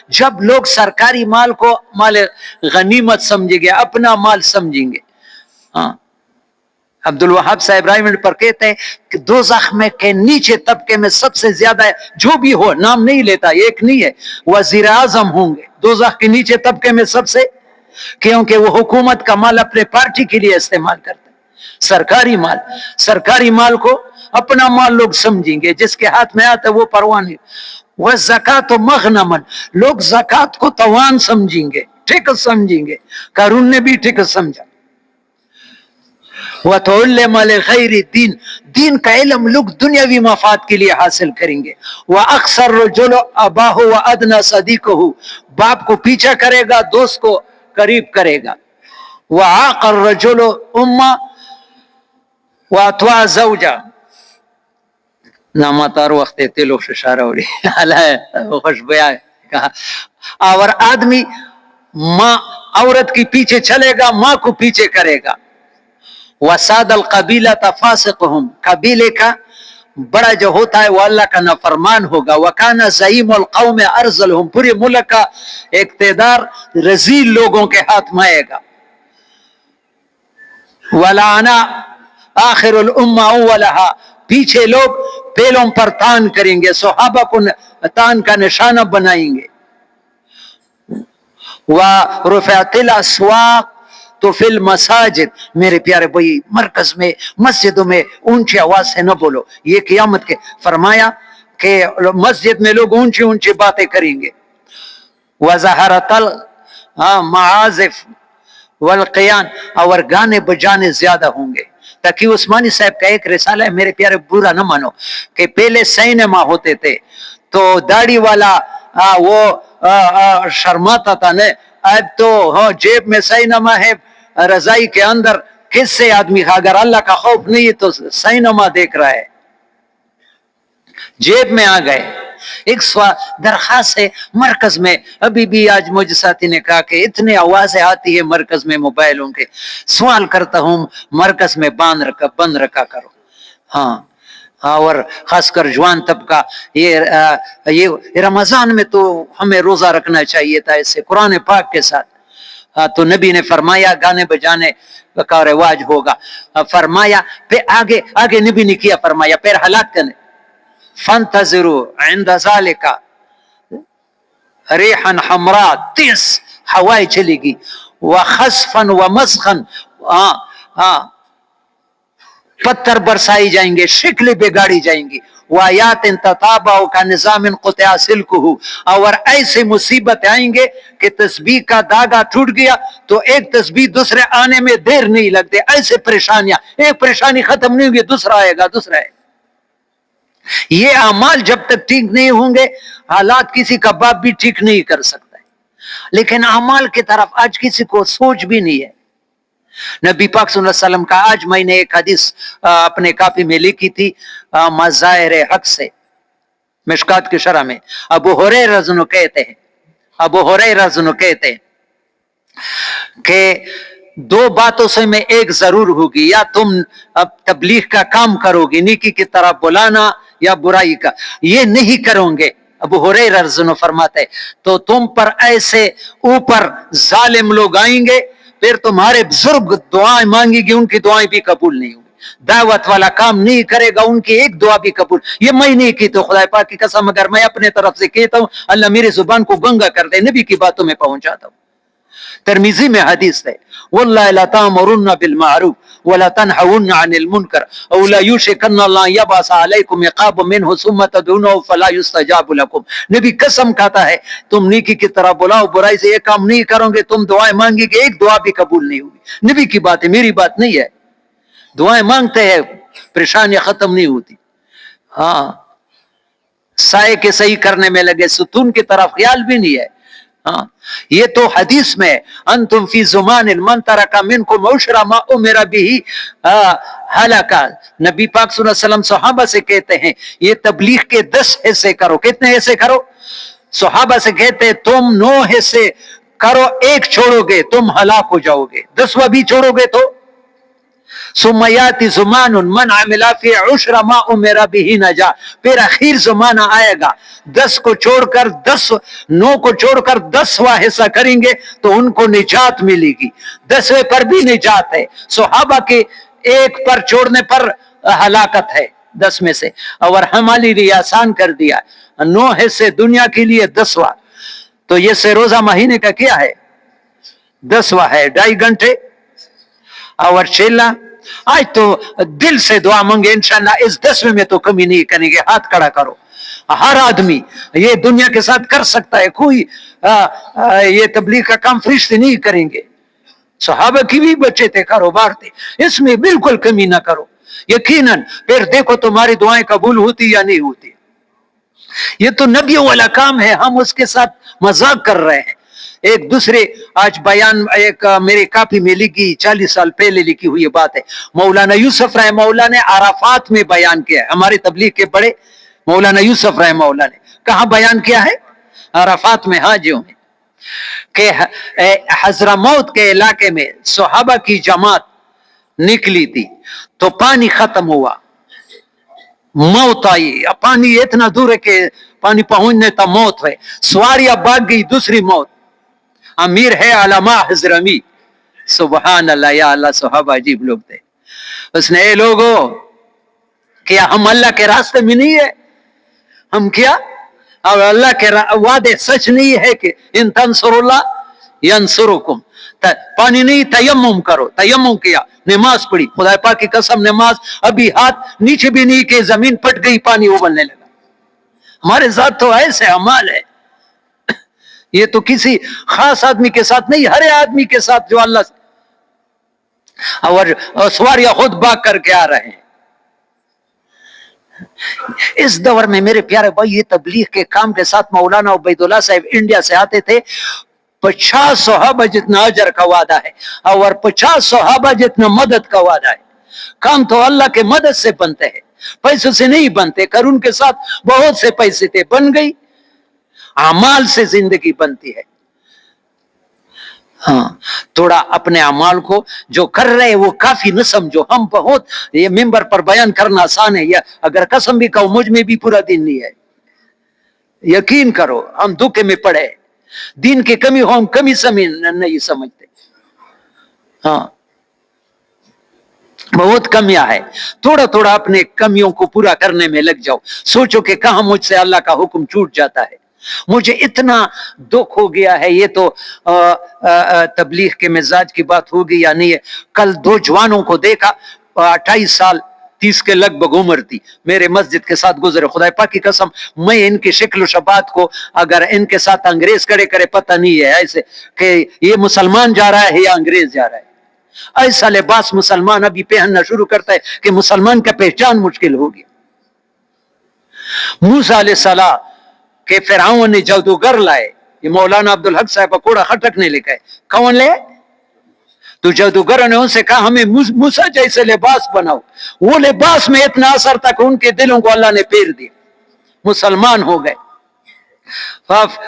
جب لوگ سرکاری مال کو مال غنیمت سمجھیں گے، اپنا مال سمجھیں گے. ہاں عبد الوہاب صاحب ابراہیم پر کہتے ہیں کہ دوزخ میں کے نیچے طبقے میں سب سے زیادہ ہے، جو بھی ہو، نام نہیں لیتا، ایک نہیں ہے، وزیر اعظم ہوں گے دوزخ کے نیچے طبقے میں سب سے، کیونکہ وہ حکومت کا مال اپنے پارٹی کے لیے استعمال کرتے ہیں. سرکاری مال کو اپنا مال لوگ سمجھیں گے، جس کے ہاتھ میں آتا ہے وہ پرواہ نہیں. وَالزَّكَاةُ مَغْنَمًا، لوگ زکات کو توان سمجھیں گے، ٹھیک سمجھیں گے. قارون نے بھی ٹھیک سمجھا. وَتُعَلِّمَ لِغَيْرِ الدِّينِ، دین کا علم لوگ دنیاوی مفاد کے لیے حاصل کریں گے. وَأَقْصَى الرَّجُلُ أَبَاهُ وَأَدْنَى صَدِيقَهُ، باپ کو پیچھا کرے گا، دوست کو قریب کرے گا. وَعَاقَ الرَّجُلُ أُمَّهُ وَأَطْوَعَ زَوْجَهُ، ناماتار وقت تلو ششارہ ہو رہی خوش بیا کہا. اور آدمی ماں عورت کی پیچھے چلے گا، ماں کو پیچھے کرے گا. وَسَادَ الْقَبِيلَةَ فَاسِقُهُمْ، قبیلے کا بڑا جو ہوتا ہے وہ اللہ کا نافرمان ہوگا. وَكَانَ زَعِيمُ الْقَوْمِ أَرْذَلُهُمْ، پورے ملک کا اقتدار رذیل لوگوں کے ہاتھ میں آئے گا. وَلَعَنَ آخِرُ الْأُمَّةِ أَوَّلَهَا، پیچھے لوگ پیلوں پر تان کریں گے، صحابہ کو تان کا نشانہ بنائیں گے. وَرُفِعَتِ الْأَصْوَاتُ تو فی المساجد، میرے پیارے بھائی مرکز میں مسجدوں میں اونچی آواز سے نہ بولو، یہ قیامت کے فرمایا کہ مسجد میں لوگ اونچی اونچی باتیں کریں گے. وَظَهَرَتِ الْمَعَازِفُ وَالْقِيَانُ، اور گانے بجانے زیادہ ہوں گے. تقی عثمانی صاحب کا ایک رسالہ ہے، میرے پیارے برا نہ مانو، کہ پہلے سینما ہوتے تھے تو داڑھی والا وہ شرماتا تھا نا، اب تو جیب میں سینما ہے، رضائی کے اندر کس سے آدمی، اگر اللہ کا خوف نہیں ہے تو سینما دیکھ رہا ہے، جیب میں آ گئے. ایک درخواست ہے مرکز میں، ابھی بھی آج مجھ ساتھی نے کہا کہ اتنے آوازیں آتی ہے مرکز میں موبائلوں کے، سوال کرتا ہوں مرکز میں بند رکھا کرو. ہاں اور خاص کر جوان طبقہ، یہ رمضان میں تو ہمیں روزہ رکھنا چاہیے تھا اس سے قرآن پاک کے ساتھ. تو نبی نے فرمایا گانے بجانے کا رواج ہوگا، فرمایا پھر آگے نبی نے کیا، فرمایا پھر ہلاک کرنے. فانتظروا عند ذالک ریحا حمراء، تیز ہوائیں چلے گی، وخسفا ومسخا، پتھر برسائی جائیں گے، شکلیں بگاڑی جائیں گی. وآیات تتابع کا نظام قطع سلکہ، اور ایسے مصیبت آئیں گے کہ تسبیح کا داغا ٹوٹ گیا تو ایک تسبیح دوسرے آنے میں دیر نہیں لگتے. ایسے پریشانیاں، ایک پریشانی ختم نہیں ہوگی دوسرا آئے گا، دوسرا ہے. یہ اعمال جب تک ٹھیک نہیں ہوں گے، حالات کسی کا باپ بھی ٹھیک نہیں کر سکتا ہے. لیکن اعمال کی طرف آج کسی کو سوچ بھی نہیں ہے. نبی پاک صلی اللہ علیہ وسلم کا، آج میں نے ایک حدیث اپنے کاپی میں لکھی تھی مظاہر حق سے، مشکات کی شرح میں. ابو ہریرہ رضی اللہ عنہ کہتے ہیں کہ دو باتوں سے میں ایک ضرور ہوگی، یا تم اب تبلیغ کا کام کرو گی، نیکی کی طرف بلانا، یا برائی کا. یہ نہیں کرو گے، ابو ہریرہ رضی اللہ عنہ فرماتے تو تم پر ایسے اوپر ظالم لوگ آئیں گے، پھر تمہارے بزرگ دعائیں مانگی گی، ان کی دعائیں بھی قبول نہیں ہوں گی. دعوت والا کام نہیں کرے گا، ان کی ایک دعا بھی قبول. یہ میں نہیں کی تو خدا پاک کی قسم اگر میں اپنے طرف سے کہتا ہوں، اللہ میری زبان کو گنگا کر دے، نبی کی باتوں میں پہنچاتا ہوں. ترمذی میں حدیث ہے، واللہ لا تأمرن بالمعروف ولا تنهون عن المنکر او لا یوشکن اللہ یبعث علیکم عقاب منہ ثم تدعونه فلا یستجاب لکم. نبی قسم کھاتا ہے تم نیکی کی طرح بلاؤ، برائی سے یہ کام نہیں کرو گے، تم دعائیں مانگی کہ ایک دعا بھی قبول نہیں ہوگی. نبی کی بات ہے، میری بات نہیں ہے. دعائیں مانگتے ہیں، پریشانیاں ختم نہیں ہوتی. ہاں سائے کے صحیح کرنے میں لگے، ستون کی طرف خیال بھی نہیں ہے. ہاں یہ تو حدیث میں، انتم فی زمان من ترک منکم عشر ما امر به ہلاکا. نبی پاک صلی اللہ علیہ وسلم صحابہ سے کہتے ہیں یہ تبلیغ کے 10 حصے کرو. کتنے حصے کرو؟ صحابہ سے کہتے ہیں تم 9 حصے کرو، ایک چھوڑو گے تم ہلاک ہو جاؤ گے، 10واں بھی چھوڑو گے تو سمیاتی زمان من عملا فی عشر ما امر به نجا، پھر اخیر زمانہ آئے گا 10 کو چھوڑ کر 9 کو چھوڑ کر 10واں حصہ کریں گے تو ان کو نجات ملے گی، 10ویں پر بھی نجات ہے۔ صحابہ کے ایک پر چھوڑنے پر ہلاکت ہے 10 میں سے، اور ہمارے لیے آسان کر دیا 9 حصے دنیا کے لیے 10واں، تو یہ سے روزہ مہینے کا کیا ہے 10واں ہے، 2.5 گھنٹے اور چیلا۔ آج تو دل سے دعا مانگے انشاءاللہ اس 10ویں میں تو کمی نہیں کریں گے، ہاتھ کھڑا کرو۔ ہر آدمی یہ دنیا کے ساتھ کر سکتا ہے، کوئی یہ تبلیغ کا کام فرشتے نہیں کریں گے، صحابہ کی بھی بچے تھے، کاروبار تھے، اس میں بالکل کمی نہ کرو یقیناً، پھر دیکھو تمہاری دعائیں قبول ہوتی یا نہیں ہوتی۔ یہ تو نبیوں والا کام ہے، ہم اس کے ساتھ مذاق کر رہے ہیں۔ ایک دوسرے آج بیان ایک میرے کاپی میں لکھی 40 سال پہلے لکھی ہوئی بات ہے، مولانا یوسف رحمہ اللہ نے عرفات میں بیان کیا ہے، ہمارے تبلیغ کے بڑے مولانا یوسف رحمہ اللہ نے کہاں بیان کیا ہے؟ عرفات میں، حاجیوں میں، کہ حضرموت کے علاقے میں صحابہ کی جماعت نکلی تھی تو پانی ختم ہوا، موت آئی، پانی اتنا دور ہے کہ پانی پہنچنے تا موت ہے، سواریاں بھاگ گئی، دوسری موت، امیر ہے علماء حضرمی، سبحان اللہ، یا اللہ، صحابہ عجیب لوگ تھے۔ اس نے اے لوگو، کیا ہم اللہ کے راستے میں نہیں ہے؟ ہم کیا؟ اور اللہ کے وعدے سچ نہیں ہے کہ ان تنصر اللہ ینصرکم، پانی نہیں، تیمم کرو، تیمم کیا، نماز پڑھی، خدا پاک کی قسم نماز ابھی ہاتھ نیچے بھی نہیں کہ زمین پٹ گئی، پانی ابلنے لگا۔ ہمارے ساتھ تو ایسے اعمال ہے، یہ تو کسی خاص آدمی کے ساتھ نہیں، ہر آدمی کے ساتھ جو اللہ سے، اور سواریاں خود بھاگ کر کے آ رہے ہیں۔ اس دور میں میرے پیارے بھائی، یہ تبلیغ کے کام کے ساتھ مولانا عبید اللہ صاحب انڈیا سے آتے تھے، 50 صحابہ جتنا اجر کا وعدہ ہے اور 50 صحابہ جتنا مدد کا وعدہ ہے۔ کام تو اللہ کے مدد سے بنتے ہیں، پیسوں سے نہیں بنتے۔ قارون کے ساتھ بہت سے پیسے تھے، بن گئی، اعمال سے زندگی بنتی ہے۔ ہاں، تھوڑا اپنے اعمال کو جو کر رہے وہ کافی نہ سمجھو، ہم بہت، یہ ممبر پر بیان کرنا آسان ہے، یا اگر قسم بھی کہو مجھ میں بھی پورا دن نہیں ہے، یقین کرو ہم دکھ میں پڑے، دین کی کمی ہو، ہم کمی نہیں سمجھتے۔ ہاں، بہت کمیاں ہے، تھوڑا تھوڑا اپنے کمیوں کو پورا کرنے میں لگ جاؤ، سوچو کہ کہاں مجھ سے اللہ کا حکم چھوٹ جاتا ہے۔ مجھے اتنا دکھ ہو گیا ہے، یہ تو تبلیغ کے مزاج کی بات ہوگی یا نہیں ہے، کل 2 جوانوں کو دیکھا، 28 سال 30 کے لگ بھگ عمر تھی، میرے مسجد کے ساتھ گزرے، خدا پاک کی قسم میں ان کی شکل و شبات کو، اگر ان کے ساتھ انگریز کرے پتہ نہیں ہے ایسے کہ یہ مسلمان جا رہا ہے یا انگریز جا رہا ہے۔ ایسا لباس مسلمان ابھی پہننا شروع کرتا ہے کہ مسلمان کا پہچان مشکل ہوگی۔ موسیٰ علیہ السلام کہ فرعون نے جادوگر لائے، یہ مولانا عبدالحق صاحب کا کوڑا خٹکنے لکھا ہے، کون لے؟ تو جادوگروں نے ان سے کہا ہمیں موسیٰ جیسے لباس بناؤ، وہ لباس میں اتنا اثر تھا کہ ان کے دلوں کو اللہ نے پھیر دیا، مسلمان ہو گئے۔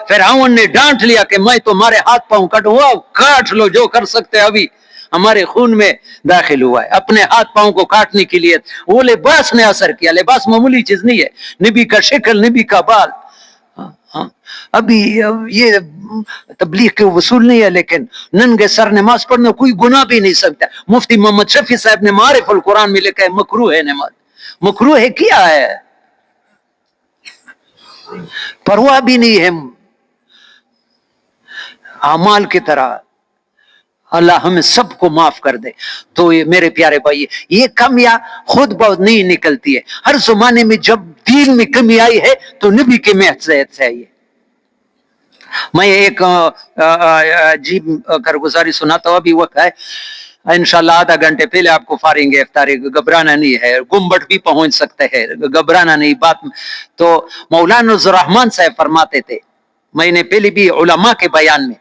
فرعون نے ڈانٹ لیا کہ میں تمہارے ہاتھ پاؤں کاٹ لو، جو کر سکتے ابھی ہمارے خون میں داخل ہوا ہے، اپنے ہاتھ پاؤں کو کاٹنے کے لیے وہ لباس نے اثر کیا۔ لباس معمولی چیز نہیں ہے، نبی کا شکل، نبی کا بال۔ ابھی یہ تبلیغ کے وصول نہیں ہے، لیکن ننگے سر نماز پڑھنا کوئی گناہ بھی نہیں سکتا۔ مفتی محمد شفیع صاحب نے معارف القرآن میں لکھا ہے مکروہ ہے نماز، مکروہ ہے، کیا ہے؟ پرواہ بھی نہیں ہے اعمال کی طرح۔ اللہ ہمیں سب کو معاف کر دے۔ تو یہ میرے پیارے بھائی، یہ کمیاں خود بہت نہیں نکلتی ہے، ہر زمانے میں جب دین میں کمی آئی ہے تو نبی کے محضیت سے آئی ہے۔ میں ایک عجیب کارگزاری سناتا ہوں، ابھی وقت ہے، انشاءاللہ آدھا گھنٹے پہلے آپ کو فارغ افطاری، گھبرانا نہیں ہے، گنبد بھی پہنچ سکتے ہیں، گھبرانا نہیں بات۔ تو مولانا عبد الرحمن صاحب فرماتے تھے، میں نے پہلے بھی علماء کے بیان میں،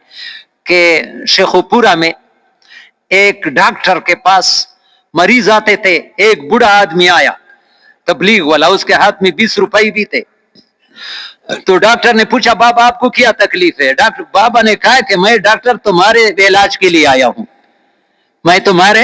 کہ شیخوپورہ میں ایک ڈاکٹر کے پاس مریض آتے تھے، ایک بوڑھا آدمی آیا تبلیغ والا، اس کے ہاتھ میں 20 روپے بھی تھے۔ تو ڈاکٹر نے پوچھا بابا آپ کو کیا تکلیف ہے؟ ڈاکٹر بابا نے کہا کہ میں ڈاکٹر تمہارے علاج کے لیے آیا ہوں، میں تمہارے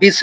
20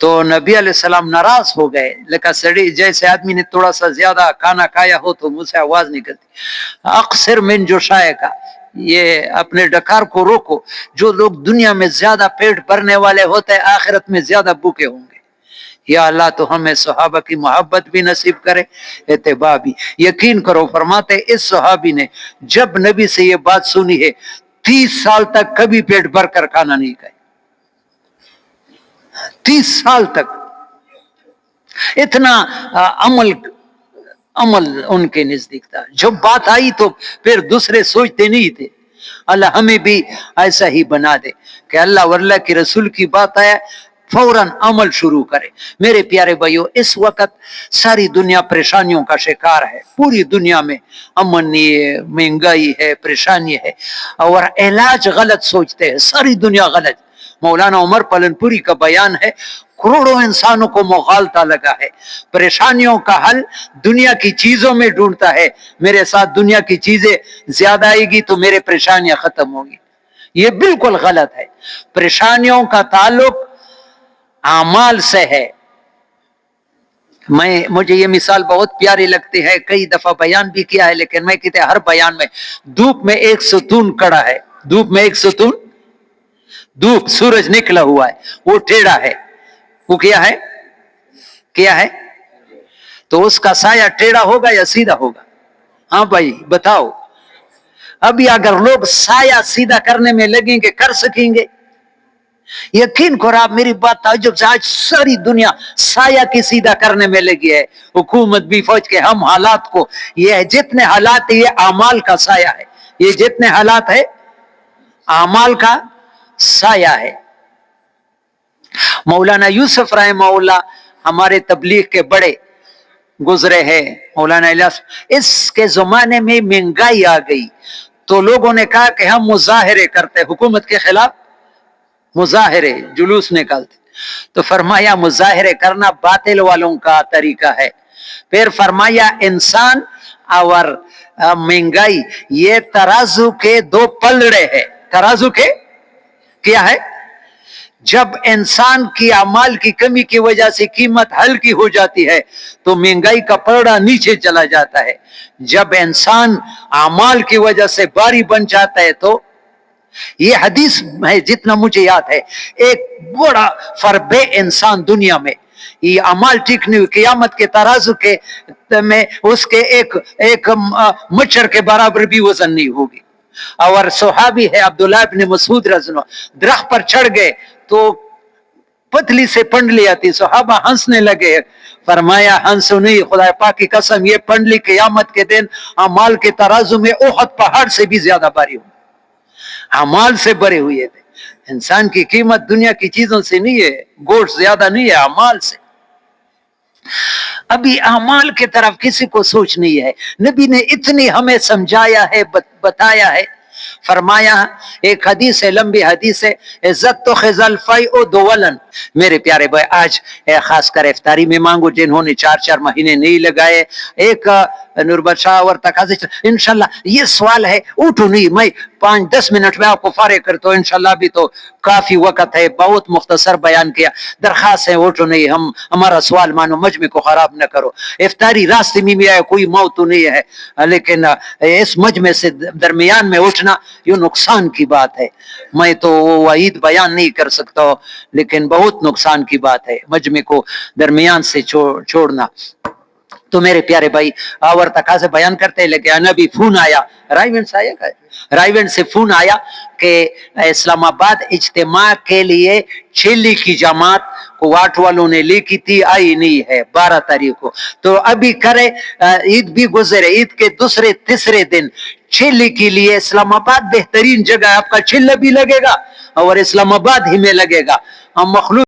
تو نبی علیہ السلام ناراض ہو گئے، لیکن سڑی جیسے آدمی نے تھوڑا سا زیادہ کھانا کھایا ہو تو منہ سے آواز نکلتی، اقصر من جوشائے کا، یہ اپنے ڈکار کو روکو، جو لوگ دنیا میں زیادہ پیٹ بھرنے والے ہوتے ہیں آخرت میں زیادہ بھوکے ہوں گے۔ یا اللہ تو ہمیں صحابہ کی محبت بھی نصیب کرے، اتباع بھی۔ یقین کرو، فرماتے اس صحابی نے جب نبی سے یہ بات سنی ہے 30 سال تک کبھی پیٹ بھر کر کھانا نہیں کھایا، 30 سال تک اتنا عمل ان کے نزدیک تھا۔ جب بات آئی تو پھر دوسرے سوچتے نہیں تھے۔ اللہ ہمیں بھی ایسا ہی بنا دے کہ اللہ واللہ کی رسول کی بات آیا فوراً عمل شروع کرے۔ میرے پیارے بھائیو، اس وقت ساری دنیا پریشانیوں کا شکار ہے، پوری دنیا میں امن نہیں ہے، مہنگائی ہے، پریشانی ہے، اور علاج غلط سوچتے ہیں، ساری دنیا غلط۔ مولانا عمر پلن پوری کا بیان ہے، کروڑوں انسانوں کو مغالطہ لگا ہے، پریشانیوں کا حل دنیا کی چیزوں میں ڈھونڈتا ہے، میرے ساتھ دنیا کی چیزیں زیادہ آئے گی تو میرے پریشانیاں ختم ہوں گی۔ یہ بالکل غلط ہے۔ پریشانیوں کا تعلق اعمال سے ہے۔ مجھے یہ مثال بہت پیاری لگتی ہے، کئی دفعہ بیان بھی کیا ہے، لیکن میں کہتے ہر بیان میں، دھوپ میں ایک ستون کھڑا ہے، دھوپ میں ایک ستون، دھوپ سورج نکلا ہوا ہے، وہ ٹیڑھا ہے، وہ کیا ہے؟ کیا ہے؟ تو اس کا سایہ ٹیڑھا ہوگا یا سیدھا ہوگا؟ ہاں بھائی بتاؤ۔ ابھی اگر لوگ سایہ سیدھا کرنے میں لگیں گے کر سکیں گے؟ یقین کرو آپ میری بات تعجب سے، آج ساری دنیا سایہ کی سیدھا کرنے میں لگی ہے، حکومت بھی فوج کے، ہم حالات کو، یہ جتنے حالات یہ اعمال کا سایہ ہے، یہ جتنے حالات ہے اعمال کا سایہ ہے۔ مولانا یوسف رحمہ اللہ ہمارے تبلیغ کے بڑے گزرے ہیں، مولانا الیاس، اس کے زمانے میں مہنگائی آ گئی تو لوگوں نے کہا کہ ہم مظاہرے کرتے، حکومت کے خلاف مظاہرے، جلوس نکالتے، تو فرمایا مظاہرے کرنا باطل والوں کا طریقہ ہے۔ پھر فرمایا انسان اور مہنگائی یہ ترازو کے دو پلڑے ہیں، ترازو کے کیا ہے؟ جب انسان کی اعمال کی کمی کی وجہ سے قیمت ہلکی ہو جاتی ہے تو مہنگائی کا پلڑا نیچے چلا جاتا ہے، جب انسان اعمال کی وجہ سے باری بن جاتا ہے تو یہ حدیث ہے جتنا مجھے یاد ہے، ایک بڑا فربے انسان دنیا میں، یہ اعمال ٹھیک نہیں ہوئی، قیامت کے ترازو کے میں اس کے ایک مچھر کے برابر بھی وزن نہیں ہوگی۔ اور صحابی ہے عبداللہ ابن مسعود رضی اللہ عنہ، درخت پر چڑھ گئے تو پتلی سے پنڈلی آتی، صحابہ ہنسنے لگے، فرمایا ہنسو نہیں، خدا پاک کی قسم یہ پنڈلی قیامت کے دن اعمال کے ترازو میں احد پہاڑ سے بھی زیادہ بھاری ہو، اعمال سے بھرے ہوئے تھے۔ انسان کی قیمت دنیا کی چیزوں سے نہیں ہے، گوشت زیادہ نہیں ہے، اعمال سے۔ ابھی اعمال کی طرف کسی کو سوچ نہیں ہے۔ نبی نے اتنی ہمیں سمجھایا ہے، بتایا ہے، فرمایا، ایک حدیث ہے، لمبی حدیث ہے، عزت تو خزل فیء دولن۔ میرے پیارے بھائی، آج خاص کر افطاری میں مانگو جنہوں نے 4 مہینے نہیں لگائے، ایک نوربت شاہ اور تقاضے، انشاءاللہ یہ سوال ہے، اٹھو نہیں، میں 5-10 منٹ میں آپ کو فارغ کرتا ہوں، انشاءاللہ ابھی تو کافی وقت ہے، بہت مختصر بیان کیا، درخواست ہے اٹھو نہیں، ہمارا سوال مانو، مجمع کو خراب نہ کرو۔ افطاری راستے میں بھی آئے، کوئی موت تو نہیں ہے، لیکن اس مجمع سے درمیان میں اٹھنا یہ نقصان کی بات ہے۔ میں تو وعید بیان نہیں کر سکتا، لیکن بہت نقصان کی بات ہے مجمع کو درمیان سے چھوڑنا۔ تو میرے پیارے بھائی، اور تقاضے بیان کرتے ہیں، لیکن ابھی فون آیا، رائیونڈ سے فون آیا کہ اسلام آباد اجتماع کے لیے چیلی کی جماعت کو واٹ والوں نے لے کی تھی، آئی نہیں ہے 12 تاریخ کو، تو ابھی کرے، عید بھی گزرے، عید کے دوسرے تیسرے دن چیلی کے لیے اسلام آباد بہترین جگہ ہے، آپ کا چیلا بھی لگے گا اور اسلام آباد ہی میں لگے گا، ہم مخلوق